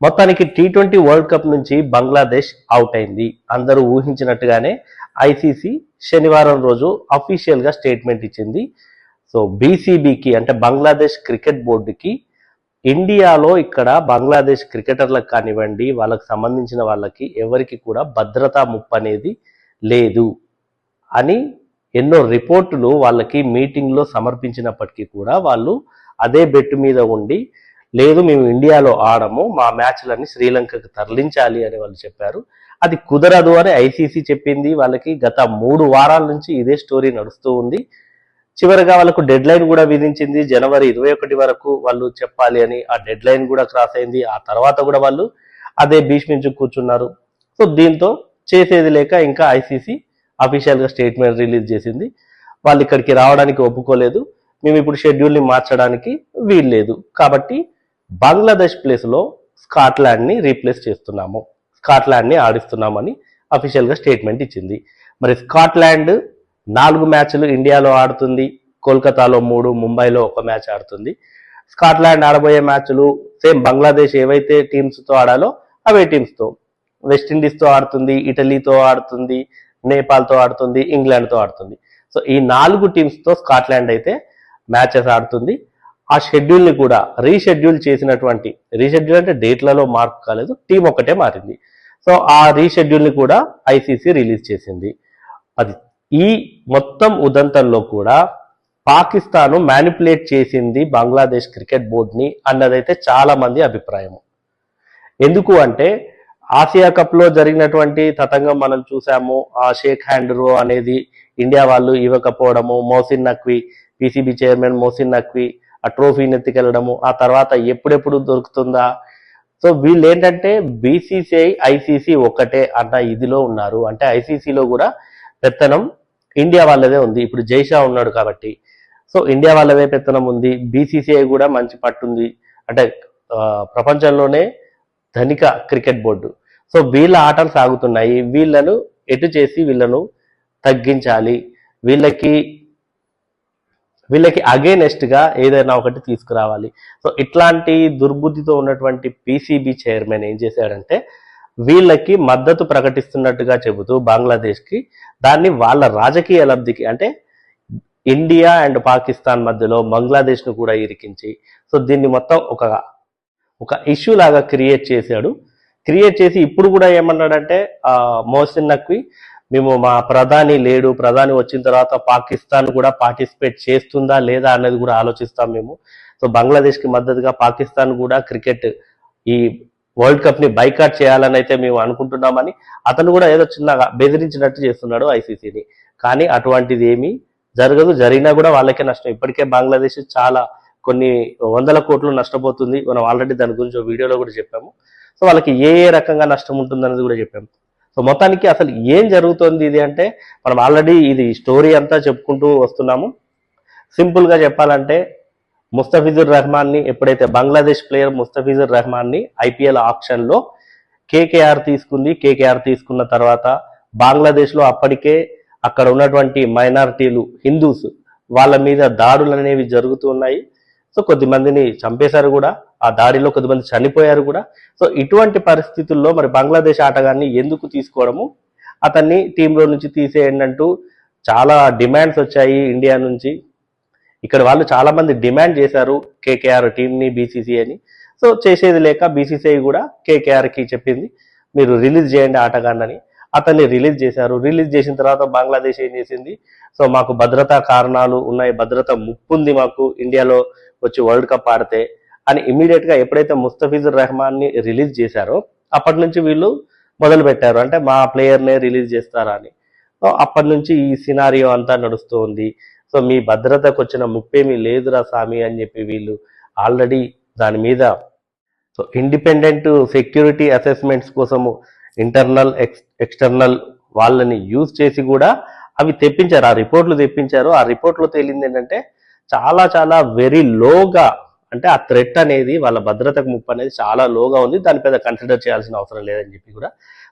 మొత్తానికి T20 world cup నుంచి Bangladesh out అయింది. అందరూ ఊహించినట్టుగానే ఐసీసీ శనివారం రోజు అఫీషియల్ గా స్టేట్మెంట్ ఇచ్చింది. సో బీసీబీకి అంటే బంగ్లాదేశ్ క్రికెట్ బోర్డుకి ఇండియాలో ఇక్కడ బంగ్లాదేశ్ క్రికెటర్లకు కానివ్వండి, వాళ్ళకి సంబంధించిన వాళ్ళకి ఎవరికి కూడా భద్రతా ముప్పు అనేది లేదు అని ఎన్నో రిపోర్టులు వాళ్ళకి మీటింగ్లో సమర్పించినప్పటికీ కూడా వాళ్ళు అదే బెట్టు మీద ఉండి, లేదు మేము ఇండియాలో ఆడము, మా మ్యాచ్లన్నీ శ్రీలంకకు తరలించాలి అని వాళ్ళు చెప్పారు. అది కుదరదు అని ఐసీసీ చెప్పింది. వాళ్ళకి గత 3 వారాల నుంచి ఇదే స్టోరీ నడుస్తూ ఉంది. చివరిగా వాళ్ళకు డెడ్ లైన్ కూడా విధించింది. జనవరి 21 వరకు వాళ్ళు చెప్పాలి అని. ఆ డెడ్ లైన్ కూడా క్రాస్ అయింది. ఆ తర్వాత కూడా వాళ్ళు అదే భీష్మించు కూర్చున్నారు. సో దీంతో చేసేది లేక ఇంకా ఐసీసీ అఫీషియల్గా స్టేట్మెంట్ రిలీజ్ చేసింది. వాళ్ళు ఇక్కడికి రావడానికి ఒప్పుకోలేదు, మేము ఇప్పుడు షెడ్యూల్ని మార్చడానికి వీల్లేదు, కాబట్టి బంగ్లాదేశ్ ప్లేస్లో స్కాట్లాండ్ని రీప్లేస్ చేస్తున్నాము, స్కాట్లాండ్ని ఆడిస్తున్నామని అఫీషియల్గా స్టేట్మెంట్ ఇచ్చింది. మరి స్కాట్లాండ్ 4 మ్యాచ్లు ఇండియాలో ఆడుతుంది, కోల్కతాలో 3, ముంబైలో 1 మ్యాచ్ ఆడుతుంది. స్కాట్లాండ్ ఆడబోయే మ్యాచ్లు సేమ్ బంగ్లాదేశ్ ఏవైతే టీమ్స్తో ఆడాలో అవే టీమ్స్తో, వెస్టిండీస్తో ఆడుతుంది, ఇటలీతో ఆడుతుంది, నేపాల్తో ఆడుతుంది, ఇంగ్లాండ్తో ఆడుతుంది. సో ఈ 4 టీమ్స్తో స్కాట్లాండ్ అయితే మ్యాచెస్ ఆడుతుంది. ఆ షెడ్యూల్ని కూడా రీషెడ్యూల్ చేసినటువంటి, రీషెడ్యూల్ అంటే డేట్లలో మార్పు కాలేదు, టీం ఒక్కటే మారింది. సో ఆ రీషెడ్యూల్ని కూడా ఐసీసీ రిలీజ్ చేసింది. అది ఈ మొత్తం ఉదంతంలో కూడా పాకిస్తాను మ్యానిపులేట్ చేసింది బంగ్లాదేశ్ క్రికెట్ బోర్డుని అన్నదైతే చాలా మంది అభిప్రాయం. ఎందుకు అంటే ఆసియా కప్లో జరిగినటువంటి తతంగం మనం చూసాము. ఆ షేక్ హ్యాండ్ రో అనేది ఇండియా వాళ్ళు ఇవ్వకపోవడము, మోసిన్ నఖ్వీ పీసీబీ చైర్మన్ మోసిన్ నఖ్వీ ఆ ట్రోఫీని ఎత్తుకెళ్ళడము, ఆ తర్వాత ఎప్పుడెప్పుడు దొరుకుతుందా. సో వీళ్ళు ఏంటంటే బీసీసీఐ ఐసీసీ ఒక్కటే అన్న ఇదిలో ఉన్నారు. అంటే ఐసీసీలో కూడా పెత్తనం ఇండియా వాళ్ళదే ఉంది. ఇప్పుడు జైషా ఉన్నాడు కాబట్టి సో ఇండియా వాళ్ళదే పెత్తనం ఉంది. బీసీసీఐ కూడా మంచి పట్టుంది, అంటే ప్రపంచంలోనే ధనిక క్రికెట్ బోర్డు. సో వీళ్ళ ఆటలు సాగుతున్నాయి. వీళ్ళను ఎటు చేసి వీళ్ళను తగ్గించాలి, వీళ్ళకి అగైనెస్ట్ గా ఏదైనా ఒకటి తీసుకురావాలి. సో ఇట్లాంటి దుర్బుద్ధితో ఉన్నటువంటి పీసీబీ చైర్మన్ ఏం చేశాడంటే వీళ్ళకి మద్దతు ప్రకటిస్తున్నట్టుగా చెబుతూ బంగ్లాదేశ్కి దాన్ని వాళ్ళ రాజకీయ లబ్ధికి, అంటే ఇండియా అండ్ పాకిస్తాన్ మధ్యలో బంగ్లాదేశ్ను కూడా ఇరికించి, సో దీన్ని మొత్తం ఒక ఇష్యూ లాగా క్రియేట్ చేశాడు. క్రియేట్ చేసి ఇప్పుడు కూడా ఏమన్నాడంటే మోసిన్ నఖ్వీ, మేము మా ప్రధాని లేడు, ప్రధాని వచ్చిన తర్వాత పాకిస్తాన్ కూడా పార్టిసిపేట్ చేస్తుందా లేదా అన్నది కూడా ఆలోచిస్తాం మేము. సో బంగ్లాదేశ్కి మద్దతుగా పాకిస్తాన్ కూడా క్రికెట్ ఈ వరల్డ్ కప్ ని బైకాట్ చేయాలని అయితే మేము అనుకుంటున్నామని అతను కూడా ఏదో చిన్నగా బెదిరించినట్టు చేస్తున్నాడు ఐసీసీని. కానీ అటువంటిది ఏమీ జరగదు. జరిగినా కూడా వాళ్ళకే నష్టం. ఇప్పటికే బంగ్లాదేశ్ చాలా కొన్ని 100 కోట్లు నష్టపోతుంది. మనం ఆల్రెడీ దాని గురించి వీడియోలో కూడా చెప్పాము. సో వాళ్ళకి ఏ రకంగా నష్టం ఉంటుందనేది కూడా చెప్పాము. సో మొత్తానికి అసలు ఏం జరుగుతుంది ఇది అంటే మనం ఆల్రెడీ ఇది స్టోరీ అంతా చెప్పుకుంటూ వస్తున్నాము. సింపుల్ గా చెప్పాలంటే ముస్తఫిజుర్ రెహమాన్ని, ఎప్పుడైతే బంగ్లాదేశ్ ప్లేయర్ ముస్తఫిజుర్ రెహమాన్ని ఐపీఎల్ ఆప్షన్లో కేకేఆర్ తీసుకుంది. కేకేఆర్ తీసుకున్న తర్వాత బంగ్లాదేశ్లో అప్పటికే అక్కడ ఉన్నటువంటి మైనారిటీలు హిందూస్ వాళ్ళ మీద దాడులు అనేవి జరుగుతూ ఉన్నాయి. సో కొద్దిమందిని చంపేశారు కూడా, ఆ దాడిలో కొద్దిమంది చనిపోయారు కూడా. సో ఇటువంటి పరిస్థితుల్లో మరి బంగ్లాదేశ్ ఆటగాన్ని ఎందుకు తీసుకోవడము, అతన్ని టీంలో నుంచి తీసేయండి అంటూ చాలా డిమాండ్స్ వచ్చాయి ఇండియా నుంచి. ఇక్కడ వాళ్ళు చాలా మంది డిమాండ్ చేశారు కేకేఆర్ టీంని, బీసీసీఐని. సో చేసేది లేక బీసీసీఐ కూడా కేకేఆర్కి చెప్పింది మీరు రిలీజ్ చేయండి ఆటగాన్నని. అతన్ని రిలీజ్ చేశారు. రిలీజ్ చేసిన తర్వాత బంగ్లాదేశ్ ఏం చేసింది, సో మాకు భద్రతా కారణాలు ఉన్నాయి, భద్రత ముప్పు ఉంది మాకు ఇండియాలో వచ్చి వరల్డ్ కప్ ఆడితే అని ఇమీడియట్ గా ఎప్పుడైతే ముస్తఫిజుర్ రెహమాన్ని రిలీజ్ చేశారో అప్పటి నుంచి వీళ్ళు మొదలు పెట్టారు, అంటే మా ప్లేయర్నే రిలీజ్ చేస్తారా అని. సో అప్పటి నుంచి ఈ సినారియో అంతా నడుస్తూ ఉంది. సో మీ భద్రతకు వచ్చిన ముప్పేమీ లేదురా సామి అని చెప్పి వీళ్ళు ఆల్రెడీ దాని మీద సో ఇండిపెండెంట్ సెక్యూరిటీ అసెస్మెంట్స్ కోసము ఇంటర్నల్ ఎక్స్టర్నల్ వాళ్ళని యూజ్ చేసి కూడా అవి తెప్పించారు, ఆ రిపోర్ట్లు తెప్పించారు. ఆ రిపోర్ట్లో తేలింది ఏంటంటే చాలా చాలా వెరీ లోగా, అంటే ఆ థ్రెట్ అనేది వాళ్ళ భద్రతకు ముప్పు అనేది చాలా లోగా ఉంది, దాని పెద్ద కన్సిడర్ చేయాల్సిన అవసరం లేదని చెప్పి కూడా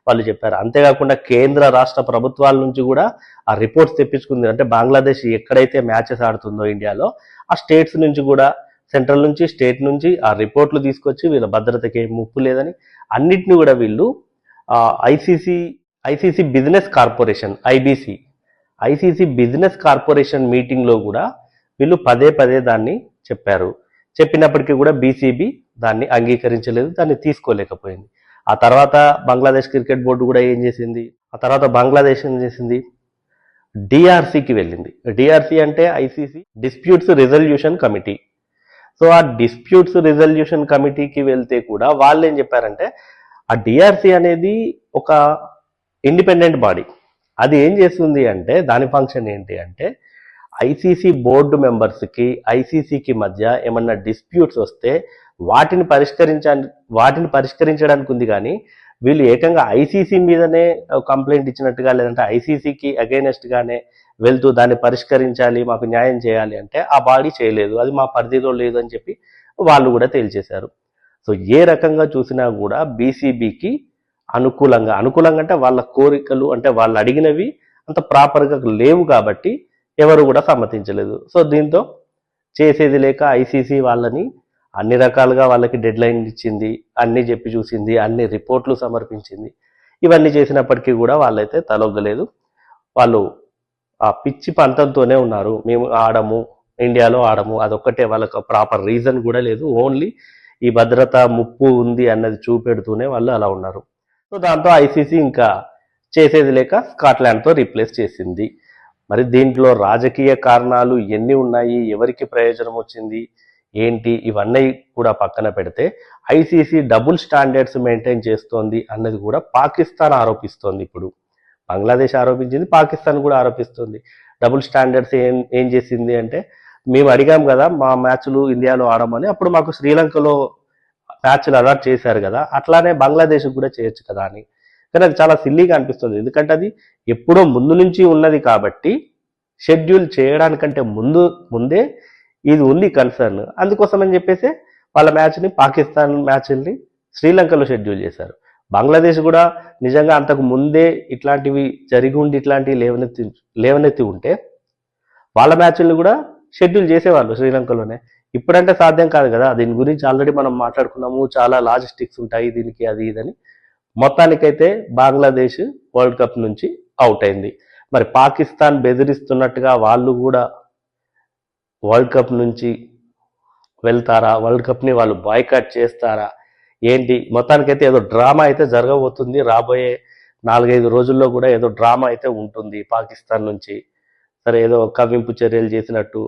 వాళ్ళు చెప్పారు. అంతేకాకుండా కేంద్ర రాష్ట్ర ప్రభుత్వాల నుంచి కూడా ఆ రిపోర్ట్స్ తెప్పించుకుంది. అంటే బంగ్లాదేశ్ ఎక్కడైతే మ్యాచెస్ ఆడుతుందో ఇండియాలో ఆ స్టేట్స్ నుంచి కూడా సెంట్రల్ నుంచి స్టేట్ నుంచి ఆ రిపోర్ట్లు తీసుకొచ్చి వీళ్ళ భద్రతకి ఏం ముప్పు లేదని అన్నిటిని కూడా వీళ్ళు ICC ICC business corporation ICC business corporation మీటింగ్లో కూడా వీళ్ళు పదే పదే దాన్ని చెప్పారు. చెప్పినప్పటికీ కూడా బీసీబీ దాన్ని అంగీకరించలేదు, దాన్ని తీసుకోలేకపోయింది. ఆ తర్వాత బంగ్లాదేశ్ క్రికెట్ బోర్డు కూడా ఏం చేసింది, ఆ తర్వాత బంగ్లాదేశ్ ఏం చేసింది, డిఆర్సీకి వెళ్ళింది. డిఆర్సీ అంటే ICC disputes resolution committee. So ఆ డిస్ప్యూట్స్ రిజల్యూషన్ కమిటీకి వెళ్తే కూడా వాళ్ళు ఏం చెప్పారంటే ఆ డిఆర్సీ అనేది ఒక ఇండిపెండెంట్ బాడీ. అది ఏం చేస్తుంది అంటే దాని ఫంక్షన్ ఏంటి అంటే ఐసీసీ బోర్డు మెంబర్స్కి ఐసీసీకి మధ్య ఏమన్నా డిస్ప్యూట్స్ వస్తే వాటిని పరిష్కరించడానికి ఉంది. కానీ వీళ్ళు ఏకంగా ఐసీసీ మీదనే కంప్లైంట్ ఇచ్చినట్టుగా లేదంటే ఐసీసీకి అగైనెస్ట్ గానే వెళ్తూ దాన్ని పరిష్కరించాలి, మాకు న్యాయం చేయాలి అంటే ఆ బాడీ చేయలేదు, అది మా పరిధిలో లేదు అని చెప్పి వాళ్ళు కూడా తేల్చేశారు. సో ఏ రకంగా చూసినా కూడా బీసీబీకి అనుకూలంగా అంటే వాళ్ళ కోరికలు అంటే వాళ్ళు అడిగినవి అంత ప్రాపర్గా లేవు కాబట్టి ఎవరు కూడా సమ్మతించలేదు. సో దీంతో చేసేది లేక ఐసీసీ వాళ్ళని అన్ని రకాలుగా వాళ్ళకి డెడ్ లైన్ ఇచ్చింది, అన్ని చెప్పి చూసింది, అన్ని రిపోర్ట్లు సమర్పించింది. ఇవన్నీ చేసినప్పటికీ కూడా వాళ్ళైతే తలొగ్గలేదు. వాళ్ళు ఆ పిచ్చి పంతంతోనే ఉన్నారు, మేము ఆడము, ఇండియాలో ఆడము, అదొక్కటే వాళ్ళకి ప్రాపర్ రీజన్ కూడా లేదు, ఓన్లీ ఈ భద్రత ముప్పు ఉంది అన్నది చూపెడుతూనే వాళ్ళు అలా ఉన్నారు. సో దాంతో ఐసీసీ ఇంకా చేసేది లేక స్కాట్లాండ్తో రీప్లేస్ చేసింది. మరి దీంట్లో రాజకీయ కారణాలు ఎన్ని ఉన్నాయి, ఎవరికి ప్రయోజనం వచ్చింది ఏంటి, ఇవన్నీ కూడా పక్కన పెడితే ఐసీసీ డబుల్ స్టాండర్డ్స్ మెయింటైన్ చేస్తోంది అన్నది కూడా పాకిస్తాన్ ఆరోపిస్తోంది. ఇప్పుడు బంగ్లాదేశ్ ఆరోపించింది, పాకిస్తాన్ కూడా ఆరోపిస్తుంది. డబుల్ స్టాండర్డ్స్ ఏం చేసింది అంటే మేము అడిగాం కదా మా మ్యాచ్లు ఇండియాలో ఆడమని, అప్పుడు మాకు శ్రీలంకలో మ్యాచ్లు అలాట్ చేశారు కదా, అట్లానే బంగ్లాదేశ్ కూడా చేయొచ్చు కదా అని. కానీ అది చాలా సిల్లీగా అనిపిస్తుంది, ఎందుకంటే అది ఎప్పుడో ముందు నుంచి ఉన్నది కాబట్టి షెడ్యూల్ చేయడానికంటే ముందే ఇది ఉంది కన్సర్న్. అందుకోసం అని చెప్పేసి వాళ్ళ మ్యాచ్ని పాకిస్తాన్ మ్యాచ్ని శ్రీలంకలో షెడ్యూల్ చేశారు. బంగ్లాదేశ్ కూడా నిజంగా అంతకు ముందే ఇట్లాంటివి జరిగి ఉండి ఇట్లాంటివి లేవనెత్తి ఉంటే వాళ్ళ మ్యాచ్లు కూడా షెడ్యూల్ చేసేవాళ్ళు శ్రీలంకలోనే. ఇప్పుడంటే సాధ్యం కాదు కదా, దీని గురించి ఆల్రెడీ మనం మాట్లాడుకున్నాము, చాలా లాజిస్టిక్స్ ఉంటాయి దీనికి, అది ఇదని. మొత్తానికైతే బంగ్లాదేశ్ వరల్డ్ కప్ నుంచి అవుట్ అయింది. మరి పాకిస్తాన్ బెదిరిస్తున్నట్టుగా వాళ్ళు కూడా వరల్డ్ కప్ నుంచి వెళ్తారా, వరల్డ్ కప్ని వాళ్ళు బాయ్కాట్ చేస్తారా ఏంటి, మొత్తానికైతే ఏదో డ్రామా అయితే జరగబోతుంది. రాబోయే 4-5 రోజుల్లో కూడా ఏదో డ్రామా అయితే ఉంటుంది పాకిస్తాన్ నుంచి. సరే ఏదో కవ్వింపు చర్యలు చేసినట్టు,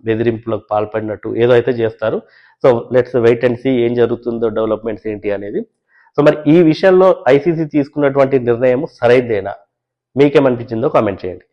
బెదిరింపులకు పాల్పడినట్టు ఏదో అయితే చేస్తారు. So let's wait and see ఏం జరుగుతుందో, డెవలప్మెంట్స్ ఏంటి అనేది. సో మరి ఈ విషయంలో ఐసీసీ తీసుకున్నటువంటి నిర్ణయం సరైందేనా, మీకేమనిపించిందో కామెంట్ చేయండి.